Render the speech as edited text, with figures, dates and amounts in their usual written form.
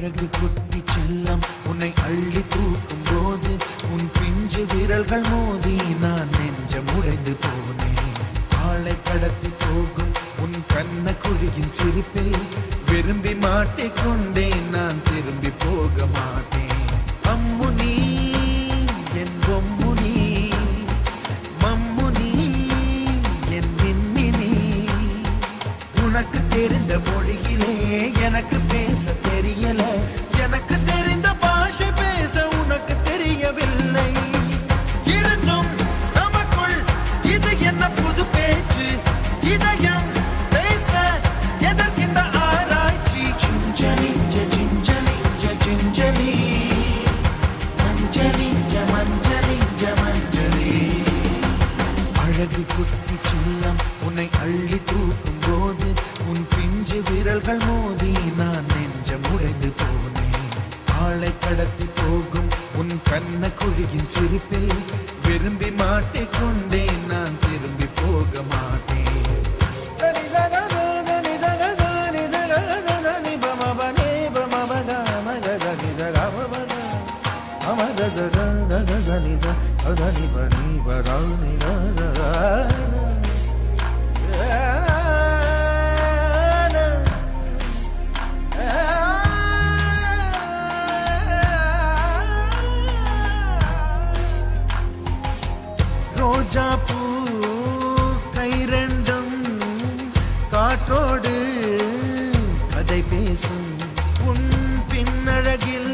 அழகு குட்டி செல்லம் உன்னை அள்ளி தூக்கும் போது உன் பிஞ்சு விரல்கள் மோதி நான் நெஞ்சம் உடைந்து போனேன். ஆளை கடத்தி போகும் உன் கண்ண குழியின் சிரிப்பில் விரும்பி மாட்டிக்கொண்டேன். நான் திரும்பி போக மாட்டேன். அம்மு நீ என் பொம்மு நீ, மம்மு நீ என் மின்மினி. உனக்கு தெரிந்த மொழியிலே எனக்கு பேச தெரியல, எனக்கு தெரிந்த பாஷை பேச உனக்கு தெரியவில்லை. இருந்தும் நமக்குள் இது என்ன புது பேச்சு, இதயம் பேச எதற்கின்ற ஆராய்ச்சி. Gingelly gingelly gingelly மஞ்சளி மஞ்சளி மஞ்சளி. அழகு குட்டி செல்லம் உன்னை அள்ளி தூக்கும் போது உன் பிஞ்சு விரல்கள் மோதி நான் நெஞ்சம் உடைந்து போனேன். ஆளை கடத்தி போகும் உன் கண்ண குழியின் சிரிப்பில் விரும்பி மாட்டிக்கொண்டேன். நான் திரும்பி போக மாட்டேன். ரோஜா பூ கை ரெண்டும் காற்றோடு கதை பேசும் உன் பின்னழகில்